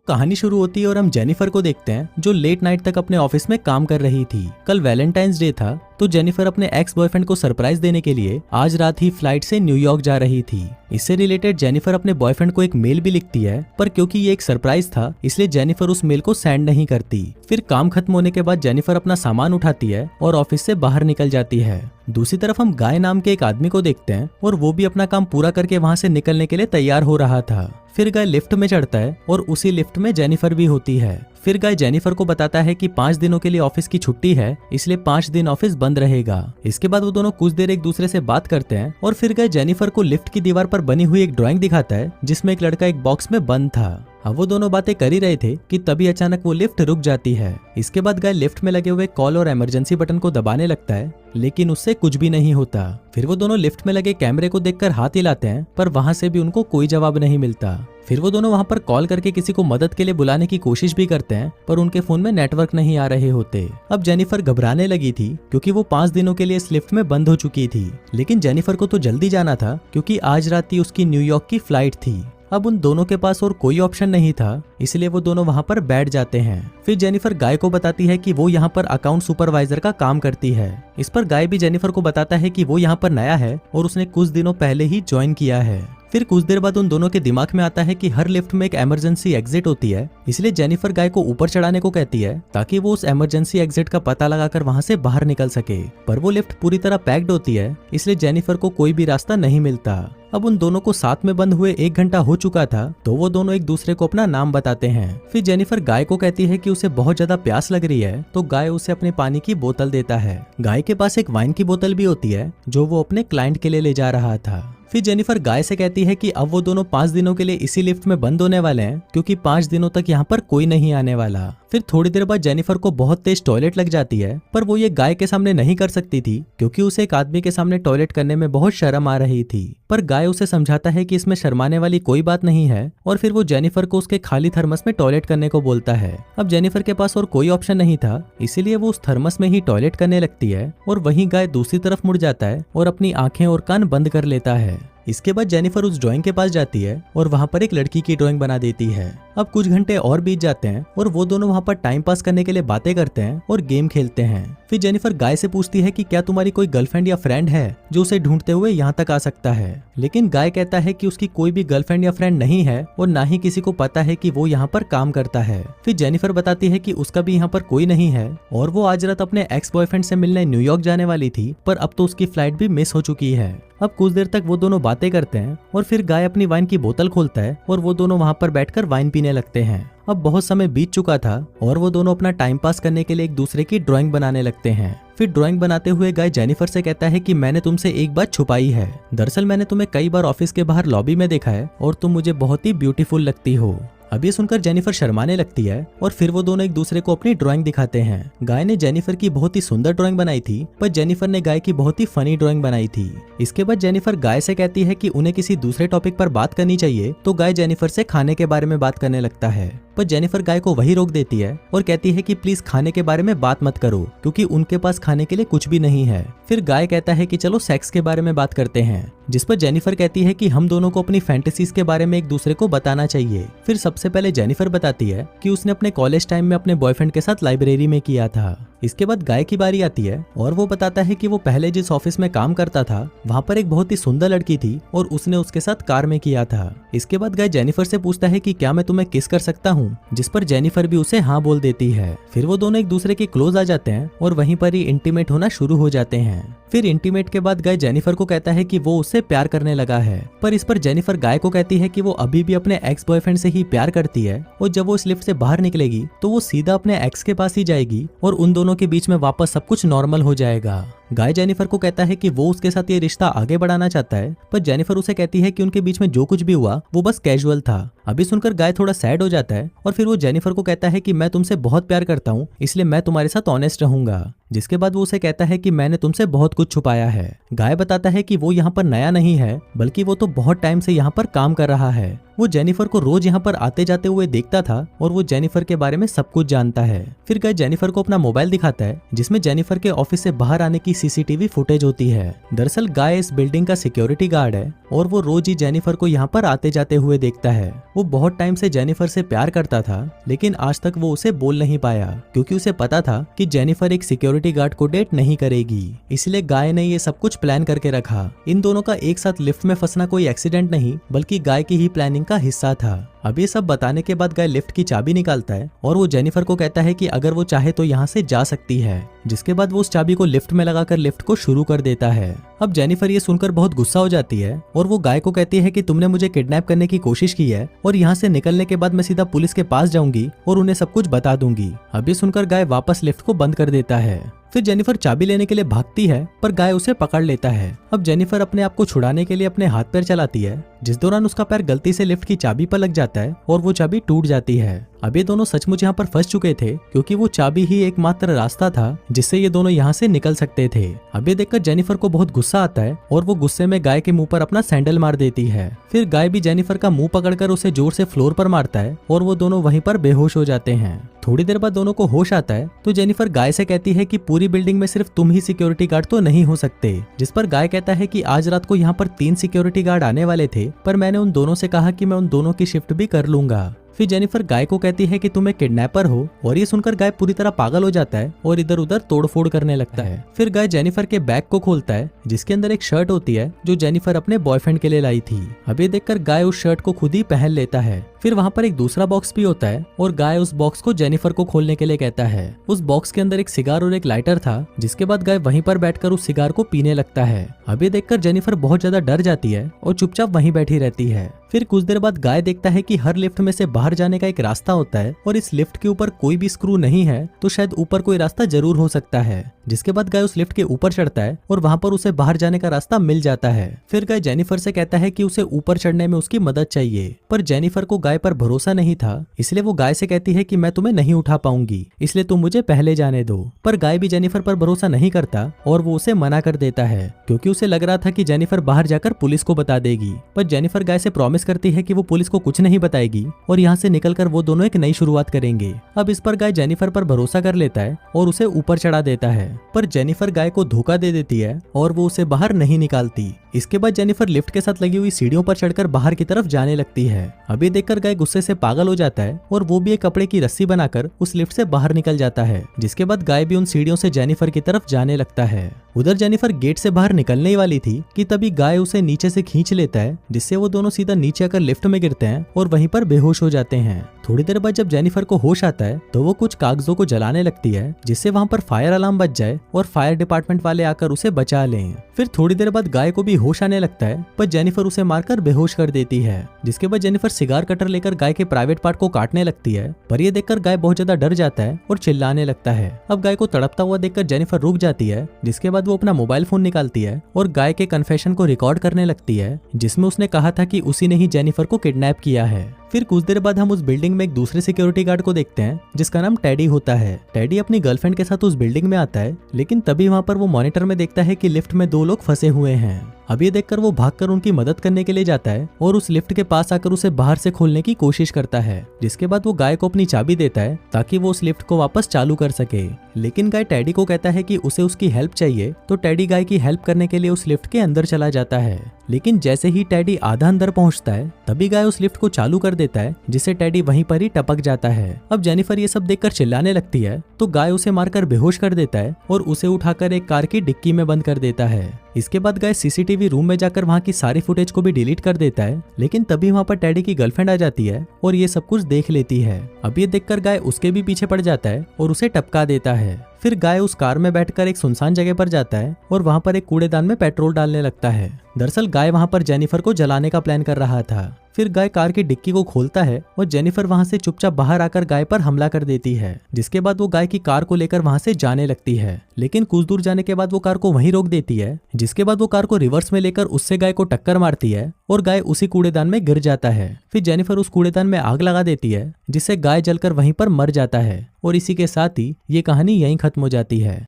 कहानी शुरू होती है और हम जेनिफर को देखते हैं जो लेट नाइट तक अपने ऑफिस में काम कर रही थी। कल वैलेंटाइंस डे था तो जेनिफर अपने एक्स बॉयफ्रेंड को सरप्राइज देने के लिए आज रात ही फ्लाइट से न्यूयॉर्क जा रही थी। इससे रिलेटेड जेनिफर अपने बॉयफ्रेंड को एक मेल भी लिखती है, पर क्योंकि ये एक सरप्राइज था इसलिए जेनिफर उस मेल को सेंड नहीं करती। फिर काम खत्म होने के बाद जेनिफर अपना सामान उठाती है और ऑफिस से बाहर निकल जाती है। दूसरी तरफ हम गाय नाम के एक आदमी को देखते हैं और वो भी अपना काम पूरा करके वहाँ से निकलने के लिए तैयार हो रहा था। फिर गाय लिफ्ट में चढ़ता है और उसी लिफ्ट में जेनिफर भी होती है। फिर गाय जेनिफर को बताता है कि 5 दिनों के लिए ऑफिस की छुट्टी है, इसलिए 5 दिन ऑफिस बंद रहेगा। इसके बाद वो दोनों कुछ देर एक दूसरे से बात करते हैं और फिर गाय जेनिफर को लिफ्ट की दीवार पर बनी हुई एक ड्राइंग दिखाता है जिसमें एक लड़का एक बॉक्स में बंद था। अब वो दोनों बातें कर ही रहे थे कि तभी अचानक वो लिफ्ट रुक जाती है। इसके बाद गाय लिफ्ट में लगे हुए कॉल और इमरजेंसी बटन को दबाने लगता है, लेकिन उससे कुछ भी नहीं होता। फिर वो दोनों लिफ्ट में लगे कैमरे को देखकर हाथ हिलाते हैं, पर वहां से भी उनको कोई जवाब नहीं मिलता। फिर वो दोनों वहां पर कॉल करके किसी को मदद के लिए बुलाने की कोशिश भी करते हैं, पर उनके फोन में नेटवर्क नहीं आ रहे होते। अब जेनिफर घबराने लगी थी क्योंकि वो 5 दिनों के लिए इस लिफ्ट में बंद हो चुकी थी, लेकिन जेनिफर को तो जल्दी जाना था क्योंकि आज रात ही उसकी न्यूयॉर्क की फ्लाइट थी। अब उन दोनों के पास और कोई ऑप्शन नहीं था, इसलिए वो दोनों वहां पर बैठ जाते हैं। फिर जेनिफर गाय को बताती है कि वो यहाँ पर अकाउंट सुपरवाइजर का काम करती है। इस पर गाय भी जेनिफर को बताता है कि वो यहाँ पर नया है और उसने कुछ दिनों पहले ही ज्वाइन किया है। फिर कुछ देर बाद उन दोनों के दिमाग में आता है कि हर लिफ्ट में एक इमरजेंसी एग्जिट होती है, इसलिए जेनिफर गाय को ऊपर चढ़ाने को कहती है ताकि वो उस इमरजेंसी एग्जिट का पता लगाकर वहां से बाहर निकल सके। पर वो लिफ्ट पूरी तरह पैक्ड होती है, इसलिए जेनिफर को कोई भी रास्ता नहीं मिलता। अब उन दोनों को साथ में बंद हुए 1 घंटा हो चुका था, तो वो दोनों एक दूसरे को अपना नाम बताते हैं। फिर जेनिफर गाय को कहती है कि उसे बहुत ज्यादा प्यास लग रही है, तो गाय उसे अपने पानी की बोतल देता है। गाय के पास एक वाइन की बोतल भी होती है जो वो अपने क्लाइंट के लिए ले जा रहा था। फिर जेनिफर गाय से कहती है कि अब वो दोनों 5 दिनों के लिए इसी लिफ्ट में बंद होने वाले हैं क्योंकि 5 दिनों तक यहाँ पर कोई नहीं आने वाला। फिर थोड़ी देर बाद जेनिफर को बहुत तेज टॉयलेट लग जाती है, पर वो ये गाय के सामने नहीं कर सकती थी क्योंकि उसे एक आदमी के सामने टॉयलेट करने में बहुत शर्म आ रही थी। पर गाय उसे समझाता है कि इसमें शर्माने वाली कोई बात नहीं है और फिर वो जेनिफर को उसके खाली थर्मस में टॉयलेट करने को बोलता है। अब जेनिफर के पास और कोई ऑप्शन नहीं था, इसीलिए वो उस थर्मस में ही टॉयलेट करने लगती है और वहीं गाय दूसरी तरफ मुड़ जाता है और अपनी आंखें और कान बंद कर लेता है। इसके बाद जेनिफर उस ड्राइंग के पास जाती है और वहां पर एक लड़की की ड्राइंग बना देती है। अब कुछ घंटे और बीत जाते हैं और वो दोनों वहां पर टाइम पास करने के लिए बातें करते हैं और गेम खेलते हैं। फिर जेनिफर गाय से पूछती है कि क्या तुम्हारी कोई गर्लफ्रेंड या फ्रेंड है जो उसे ढूंढते हुए यहाँ तक आ सकता है, लेकिन गाय कहता है कि उसकी कोई भी गर्लफ्रेंड या फ्रेंड नहीं है और ना ही किसी को पता है कि वो यहाँ पर काम करता है। फिर जेनिफर बताती है कि उसका भी यहाँ पर कोई नहीं है और वो आज रात अपने एक्स बॉयफ्रेंड से मिलने न्यूयॉर्क जाने वाली थी, पर अब तो उसकी फ्लाइट भी मिस हो चुकी है। अब कुछ देर तक वो दोनों बातें करते हैं और फिर गाय अपनी वाइन की बोतल खोलता है और वो दोनों वहां पर बैठकर वाइन पीने लगते हैं। अब बहुत समय बीत चुका था और वो दोनों अपना टाइम पास करने के लिए एक दूसरे की ड्राइंग बनाने लगते हैं। फिर ड्राइंग बनाते हुए गाय जेनिफर से कहता है कि मैंने तुमसे एक बात छुपाई है। दरअसल मैंने तुम्हें कई बार ऑफिस के बाहर लॉबी में देखा है और तुम मुझे बहुत ही ब्यूटीफुल लगती हो। अब ये सुनकर जेनिफर शर्माने लगती है और फिर वो दोनों एक दूसरे को अपनी ड्राइंग दिखाते हैं। गाय ने जेनिफर की बहुत ही सुंदर ड्राइंग बनाई थी, पर जेनिफर ने गाय की बहुत ही फनी ड्राइंग बनाई थी। इसके बाद जेनिफर गाय से कहती है कि उन्हें किसी दूसरे टॉपिक पर बात करनी चाहिए, तो गाय जेनिफर से खाने के बारे में बात करने लगता है, पर जेनिफर गाय को वही रोक देती है और कहती है कि प्लीज खाने के बारे में बात मत करो क्योंकि उनके पास खाने के लिए कुछ भी नहीं है। फिर गाय कहता है कि चलो सेक्स के बारे में बात करते हैं, जिस पर जेनिफर कहती है कि हम दोनों को अपनी फैंटेसीज के बारे में एक दूसरे को बताना चाहिए। फिर सबसे पहले जेनिफर बताती है कि उसने अपने कॉलेज टाइम में अपने बॉयफ्रेंड के साथ लाइब्रेरी में किया था। इसके बाद गाय की बारी आती है और वो बताता है कि वो पहले जिस ऑफिस में काम करता था वहाँ पर एक बहुत ही सुंदर लड़की थी और उसने उसके साथ कार में किया था। इसके बाद गाय जेनिफर से पूछता है कि क्या मैं तुम्हें किस कर सकता हूँ, जिस पर जेनिफर भी उसे हाँ बोल देती है। फिर वो दोनों एक दूसरे के क्लोज आ जाते हैं और वहीं पर ही इंटीमेट होना शुरू हो जाते हैं। फिर इंटीमेट के बाद गाय जेनिफर को कहता है कि वो उससे प्यार करने लगा है, पर इस पर जेनिफर गाय को कहती है कि वो अभी भी अपने एक्स बॉयफ्रेंड से ही प्यार करती है और जब वो इस लिफ्ट से बाहर निकलेगी तो वो सीधा अपने एक्स के पास ही जाएगी और उन दोनों के बीच में वापस सब कुछ नॉर्मल हो जाएगा। गाय जेनिफर को कहता है कि वो उसके साथ ये रिश्ता आगे बढ़ाना चाहता है, पर जेनिफर उसे कहती है कि उनके बीच में जो कुछ भी हुआ वो बस कैजुअल था। अभी सुनकर गाय थोड़ा सैड हो जाता है और फिर वो जेनिफर को कहता है कि मैं तुमसे बहुत प्यार करता हूँ, इसलिए मैं तुम्हारे साथ ऑनेस्ट रहूंगा। जिसके बाद वो उसे कहता है कि मैंने तुमसे बहुत कुछ छुपाया है। गाय बताता है कि वो यहाँ पर नया नहीं है, बल्कि वो तो बहुत टाइम से यहाँ पर काम कर रहा है। वो जेनिफर को रोज यहाँ पर आते जाते हुए देखता था और वो जेनिफर के बारे में सब कुछ जानता है। फिर गाय जेनिफर को अपना मोबाइल दिखाता है जिसमें जेनिफर के ऑफिस से बाहर आने की सीसीटीवी फुटेज होती है। दरअसल गाय इस बिल्डिंग का सिक्योरिटी गार्ड है और वो रोज ही जेनिफर को यहाँ पर आते जाते हुए देखता है। वो बहुत टाइम से जेनिफर से प्यार करता था, लेकिन आज तक वो उसे बोल नहीं पाया क्योंकि उसे पता था कि जेनिफर एक सिक्योरिटी गार्ड को डेट नहीं करेगी। इसलिए गाय ने ये सब कुछ प्लान करके रखा। इन दोनों का एक साथ लिफ्ट में फंसना कोई एक्सीडेंट नहीं बल्कि गाय की ही प्लानिंग का हिस्सा था। अब ये सब बताने के बाद गाय लिफ्ट की चाबी निकालता है और वो जेनिफर को कहता है कि अगर वो चाहे तो यहाँ से जा सकती है। जिसके बाद वो उस चाबी को लिफ्ट में लगाकर लिफ्ट को शुरू कर देता है। अब जेनिफर ये सुनकर बहुत गुस्सा हो जाती है और वो गाय को कहती है कि तुमने मुझे किडनैप करने की कोशिश की है और यहाँ से निकलने के बाद मैं सीधा पुलिस के पास जाऊंगी और उन्हें सब कुछ बता दूंगी। अब ये सुनकर गाय वापस लिफ्ट को बंद कर देता है। फिर जेनिफर चाबी लेने के लिए भागती है पर गाय उसे पकड़ लेता है। अब जेनिफर अपने आप को छुड़ाने के लिए अपने हाथ पैर चलाती है, जिस दौरान उसका पैर गलती से लिफ्ट की चाबी पर लग जाता है और वो चाबी टूट जाती है। अब ये दोनों सचमुच यहाँ पर फंस चुके थे क्योंकि वो चाबी ही एकमात्र रास्ता था जिससे ये दोनों यहाँ से निकल सकते थे। अब ये देखकर जेनिफर को बहुत गुस्सा आता है और वो गुस्से में गाय के मुंह पर अपना सैंडल मार देती है। फिर गाय भी जेनिफर का मुंह पकड़कर उसे जोर से फ्लोर पर मारता है और वो दोनों वहीं पर बेहोश हो जाते हैं। थोड़ी देर बाद दोनों को होश आता है तो जेनिफर गाय से कहती है कि पूरी बिल्डिंग में सिर्फ तुम ही सिक्योरिटी गार्ड तो नहीं हो सकते। जिस पर गाय कहता है कि आज रात को यहाँ पर 3 सिक्योरिटी गार्ड आने वाले थे पर मैंने उन दोनों से कहा कि मैं उन दोनों की शिफ्ट भी कर लूंगा। फिर जेनिफर गाय को कहती है कि तुम एक किडनैपर हो और ये सुनकर गाय पूरी तरह पागल हो जाता है और इधर उधर तोड़फोड़ करने लगता है। फिर गाय जेनिफर के बैग को खोलता है जिसके अंदर एक शर्ट होती है जो जेनिफर अपने बॉयफ्रेंड के लिए लाई थी। अब ये देखकर गाय उस शर्ट को खुद ही पहन लेता है। फिर वहाँ पर एक दूसरा बॉक्स भी होता है और गाय उस बॉक्स को जेनिफर को खोलने के लिए कहता है। उस बॉक्स के अंदर एक सिगार और एक लाइटर था, जिसके बाद गाय वहीं पर बैठकर उस सिगार को पीने लगता है। अब ये देखकर जेनिफर बहुत ज्यादा डर जाती है और चुपचाप वहीं बैठी रहती है। फिर कुछ देर बाद गाय देखता है कि हर लिफ्ट में से बाहर जाने का एक रास्ता होता है और इस लिफ्ट के ऊपर कोई भी स्क्रू नहीं है तो शायद ऊपर कोई रास्ता जरूर हो सकता है। जिसके बाद गाय उस लिफ्ट के ऊपर चढ़ता है और वहां पर उसे बाहर जाने का रास्ता मिल जाता है। फिर गाय जेनिफर से कहता है कि उसे ऊपर चढ़ने में उसकी मदद चाहिए, पर जेनिफर को गाय पर भरोसा नहीं था, इसलिए वो गाय से कहती है कि मैं तुम्हें नहीं उठा पाऊंगी, इसलिए तुम मुझे पहले जाने दो। पर गाय भी जेनिफर पर भरोसा नहीं करता और वो उसे मना कर देता है क्योंकि उसे लग रहा था कि जेनिफर बाहर जाकर पुलिस को बता देगी। पर जेनिफर गाय से प्रॉमिस करती है कि वो पुलिस को कुछ नहीं बताएगी और यहाँ से निकलकर वो दोनों एक नई शुरुआत करेंगे। अब इस पर गाय जेनिफर पर भरोसा कर लेता है और उसे ऊपर चढ़ा देता है, पर जेनिफर गाय को धोखा दे देती है और वो उसे बाहर नहीं निकालती। इसके बाद जेनिफर लिफ्ट के साथ लगी हुई सीढ़ियों पर चढ़कर बाहर की तरफ जाने लगती है। अभी देखकर गाय गुस्से से पागल हो जाता है और वो भी एक कपड़े की रस्सी बनाकर उस लिफ्ट से बाहर निकल जाता है। जिसके बाद गाय भी उन सीढ़ियों से जेनिफर की तरफ जाने लगता है। उधर जेनिफर गेट से बाहर निकलने ही वाली थी कि तभी गाय उसे नीचे से खींच लेता है, जिससे वो दोनों सीधा नीचे आकर लिफ्ट में गिरते हैं और वहीं पर बेहोश हो जाते हैं। थोड़ी देर बाद जब जेनिफर को होश आता है तो वो कुछ कागजों को जलाने लगती है जिससे वहां पर फायर अलार्म बज जाए और फायर डिपार्टमेंट वाले आकर उसे बचा लें। फिर थोड़ी देर बाद गाय को भी होश आने लगता है, पर जेनिफर उसे मारकर बेहोश कर देती है। जिसके बाद जेनिफर सिगार कटर लेकर गाय के प्राइवेट पार्ट को काटने लगती है, पर ये देखकर गाय बहुत ज्यादा डर जाता है और चिल्लाने लगता है। अब गाय को तड़पता हुआ देखकर जेनिफर रुक जाती है, जिसके बाद वो अपना मोबाइल फोन निकालती है और गाय के कन्फेशन को रिकॉर्ड करने लगती है, जिसमें उसने कहा था कि उसी ने ही जेनिफर को किडनैप किया है। फिर कुछ देर बाद हम उस बिल्डिंग में एक दूसरे सिक्योरिटी गार्ड को देखते हैं जिसका नाम टेडी होता है। टेडी अपनी गर्लफ्रेंड के साथ उस बिल्डिंग में आता है, लेकिन तभी वहां पर वो मॉनिटर में देखता है कि लिफ्ट में 2 लोग फंसे हुए हैं। अब ये देखकर वो भागकर उनकी मदद करने के लिए जाता है और उस लिफ्ट के पास आकर उसे बाहर से खोलने की कोशिश करता है। जिसके बाद वो गाय को अपनी चाबी देता है ताकि वो उस लिफ्ट को वापस चालू कर सके। लेकिन गाय टेडी को कहता है कि उसे उसकी हेल्प चाहिए, तो टेडी गाय की हेल्प करने के लिए उस लिफ्ट के अंदर चला जाता है। लेकिन जैसे ही टेडी आधा अंदर पहुंचता है तभी गाय उस लिफ्ट को चालू कर देता है, जिससे टेडी वहीं पर ही टपक जाता है। अब जेनिफर ये सब देखकर चिल्लाने लगती है तो गाय उसे मारकर बेहोश कर देता है और उसे उठाकर एक कार की डिक्की में बंद कर देता है। इसके बाद गाय सीसीटीवी रूम में जाकर वहां की सारी फुटेज को भी डिलीट कर देता है, लेकिन तभी वहां पर टेडी की गर्लफ्रेंड आ जाती है और ये सब कुछ देख लेती है। अब ये देखकर गाय उसके भी पीछे पड़ जाता है और उसे टपका देता है। फिर गाय उस कार में बैठकर एक सुनसान जगह पर जाता है और वहां पर एक कूड़ेदान में पेट्रोल डालने लगता है। दरअसल गाय वहां पर जेनिफर को जलाने का प्लान कर रहा था। फिर गाय कार की डिक्की को खोलता है और जेनिफर वहां से चुपचाप बाहर आकर गाय पर हमला कर देती है। जिसके बाद वो गाय की कार को लेकर वहां से जाने लगती है, लेकिन कुछ दूर जाने के बाद वो कार को वहीं रोक देती है। जिसके बाद वो कार को रिवर्स में लेकर उससे गाय को टक्कर मारती है और गाय उसी कूड़ेदान में गिर जाता है। फिर जेनिफर उस कूड़ेदान में आग लगा देती है, जिससे गाय जलकर वहीं पर मर जाता है। और इसी के साथ ही ये कहानी यहीं खत्म हो जाती है।